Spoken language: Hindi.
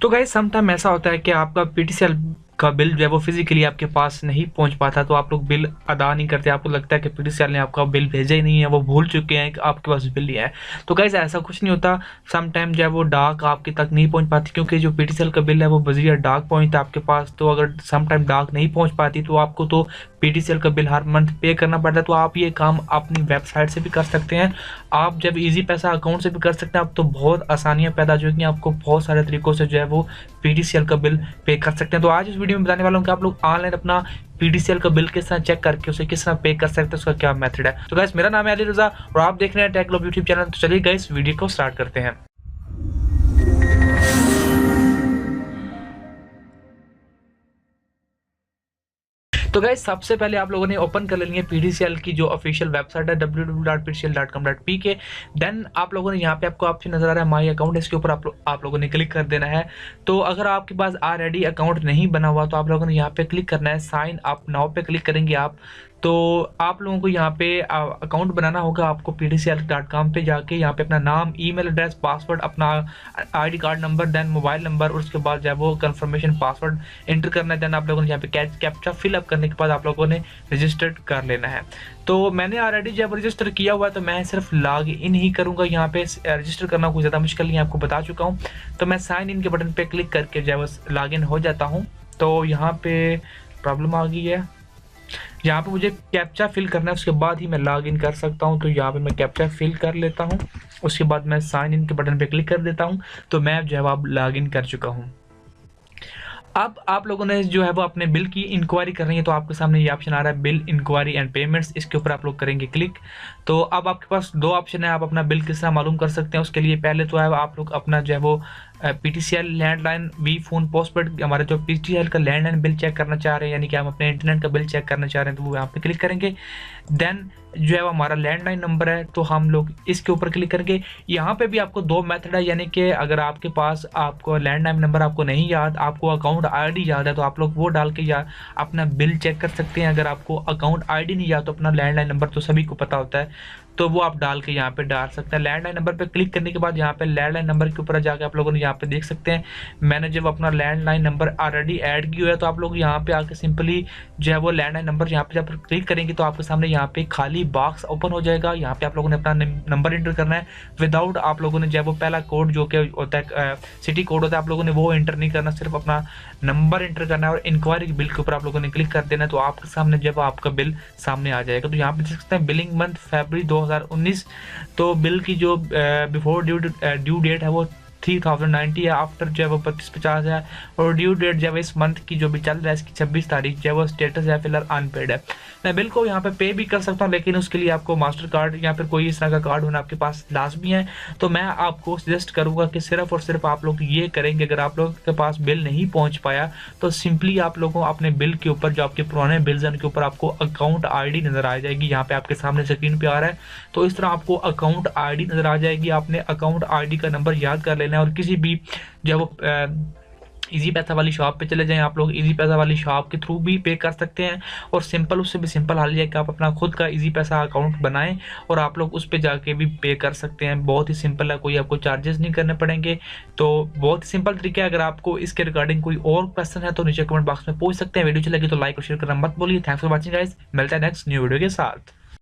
तो गाइस सम टाइम ऐसा होता है कि आपका पीटीसीएल का बिल जो है वो फिजिकली आपके पास नहीं पहुंच पाता, तो आप लोग बिल अदा नहीं करते। आपको लगता है कि पीटीसीएल ने आपका बिल भेजा ही नहीं है, वो भूल चुके हैं कि आपके पास बिल नहीं है। तो गाइस ऐसा कुछ नहीं होता। सम टाइम जो है वो डाक आपके तक नहीं पहुंच पाती, क्योंकि जो पीटीसीएल का बिल है वो बजिया डाक पहुंचता है आपके पास। तो अगर सम टाइम डाक नहीं पहुंच पाती तो आपको तो पीटीसीएल का बिल हर मंथ पे करना पड़ता है। तो आप ये काम अपनी वेबसाइट से भी कर सकते हैं, आप जब इजी पैसा अकाउंट से भी कर सकते हैं। आप तो बहुत आसानियां पैदा हो जाएंगी, आपको बहुत सारे तरीकों से जो है वो पीटीसीएल का बिल पे कर सकते हैं। तो आज इस वीडियो में बताने वाला हूं कि आप लोग ऑनलाइन अपना पीटीसीएल का बिल किस तरह चेक करके उसे किस तरह पे कर सकते हैं, उसका क्या मेथड है। तो गाइस मेरा नाम है अली रजा और आप देख रहे हैं टेक ग्लोब यूट्यूब चैनल। तो चलिए गाइस वीडियो को स्टार्ट करते हैं। तो गाइस सबसे पहले आप लोगों ने ओपन कर लेनी है पीटीसीएल की जो ऑफिशियल वेबसाइट है www.ptcl.com.pk। देन आप लोगों ने यहाँ पे आपको ऑप्शन नजर आ रहा है माई अकाउंट, इसके ऊपर आप लोगों ने क्लिक कर देना है। तो अगर आपके पास ऑलरेडी अकाउंट नहीं बना हुआ तो आप लोगों ने यहाँ पे क्लिक करना है, साइन अप नाउ पे क्लिक करेंगे आप। तो आप लोगों को यहाँ पे अकाउंट बनाना होगा। आपको ptcl.com पे जाके यहाँ पे अपना नाम, ईमेल एड्रेस, पासवर्ड, अपना ID card number, then mobile number और उसके बाद जो है वो कंफर्मेशन पासवर्ड एंटर करना है। देन आप लोगों ने यहाँ पे कैप्चा फिलअप करने के बाद आप लोगों ने रजिस्टर्ड कर लेना है। तो मैंने ऑलरेडी जब रजिस्टर किया हुआ है तो मैं सिर्फ लॉग इन ही करूँगा। यहाँ पे रजिस्टर करना कोई ज़्यादा मुश्किल नहीं है, आपको बता चुका हूँ। तो मैं साइन इन के बटन पे क्लिक करके जो है वो लॉग इन हो जाता हूँ। तो यहाँ पे प्रॉब्लम आ गई है, यहाँ पे मुझे कैप्चा फिल करना है, उसके बाद ही मैं लॉग इन कर सकता हूँ। तो यहाँ पे मैं कैप्चा फिल कर लेता हूँ, उसके बाद मैं साइन इन के बटन पे क्लिक कर देता हूँ। तो मैं जो है अब लॉग इन कर चुका हूँ। अब आप लोगों ने जो है वो अपने बिल की इंक्वायरी करनी है, तो आपके सामने ये ऑप्शन आ रहा है बिल इंक्वायरी एंड पेमेंट्स, इसके ऊपर आप लोग करेंगे क्लिक। तो अब आपके पास दो ऑप्शन है, आप अपना बिल किस तरह मालूम कर सकते हैं। उसके लिए पहले तो है आप लोग अपना जो है वो PTCL landline V phone postpaid, हमारे जो पीटीसीएल का लैंडलाइन बिल चेक करना चाह रहे हैं, यानी कि हम अपने इंटरनेट का बिल चेक करना चाह रहे हैं, तो वो यहाँ पे क्लिक करेंगे। देन जो है वो हमारा लैंडलाइन नंबर है, तो हम लोग इसके ऊपर क्लिक करेंगे। यहाँ पे भी आपको दो मेथड है, यानी कि अगर आपके पास आपको लैंडलाइन नंबर आपको नहीं याद, आपको अकाउंट आईडी याद है, तो आप लोग वो डाल के या अपना बिल चेक कर सकते हैं। अगर आपको अकाउंट आईडी नहीं याद तो अपना लैंडलाइन नंबर तो सभी को पता होता है, तो वो आप डाल के यहाँ पे डाल सकते हैं। लैंडलाइन नंबर पे क्लिक करने के बाद यहाँ पे लैंडलाइन नंबर के ऊपर जाके आप लोगों ने यहाँ पे देख सकते हैं मैंने जब अपना लैंडलाइन नंबर ऑलरेडी ऐड किया है। तो आप लोग यहाँ पे आके सिंपली जो है वो लैंडलाइन नंबर यहाँ पे जब क्लिक करेंगे तो आपके सामने यहाँ पे खाली बॉक्स ओपन हो जाएगा। यहाँ पे आप लोगों ने अपना नंबर एंटर करना है विदाउट आप लोगों ने जो है वो पहला कोड जो कि होता है सिटी कोड होता है, आप लोगों ने वो एंटर नहीं करना, सिर्फ अपना नंबर एंटर करना है और इंक्वायरी बिल के ऊपर आप लोगों ने क्लिक कर देना है। तो आपके सामने जब आपका बिल सामने आ जाएगा, तो यहाँ पे देख सकते हैं बिलिंग मंथ फरवरी 2019। तो बिल की जो बिफोर ड्यू डेट है वो 3090 है, आफ्टर जो है वो 2550 है और ड्यू डेट जो है इस मंथ की जो भी चल रहा है इसकी 26 तारीख जो है वो स्टेटस है फिलहाल अनपेड है। मैं बिल को यहाँ पे भी कर सकता हूँ, लेकिन उसके लिए आपको मास्टर कार्ड या फिर कोई इस तरह का कार्ड होना आपके पास लाजमी है। तो मैं आपको सजेस्ट करूँगा कि सिर्फ और सिर्फ आप लोग ये करेंगे, अगर आप लोग के पास बिल नहीं पहुँच पाया तो सिंपली आप लोगों अपने बिल के ऊपर जो आपके पुराने बिल्स हैं उनके ऊपर आपको अकाउंट आई नज़र आ जाएगी, यहाँ पे आपके सामने स्क्रीन पे आ रहा है। तो इस तरह आपको अकाउंट आई नज़र आ जाएगी, आपने अकाउंट आई का नंबर याद कर लेना है और किसी भी जो वो इजी पैसा वाली शॉप पे चले जाएं। आप लोग इजी पैसा वाली शॉप के थ्रू भी पे कर सकते हैं और सिंपल उससे भी सिंपल हाल है कि आप अपना खुद का इजी पैसा अकाउंट बनाएं और आप लोग उस पे जाके भी पे कर सकते हैं। बहुत ही सिंपल है, कोई आपको चार्जेस नहीं करने पड़ेंगे। तो बहुत ही सिंपल तरीका है। अगर आपको इसके रिगार्डिंग कोई और क्वेश्चन है तो नीचे कमेंट बॉक्स में पूछ सकते हैं। वीडियो अच्छी लगी तो लाइक और शेयर करना मत भूलिए। थैंक्स फॉर वॉचिंग गाइस, मिलता है नेक्स्ट न्यू वीडियो के साथ।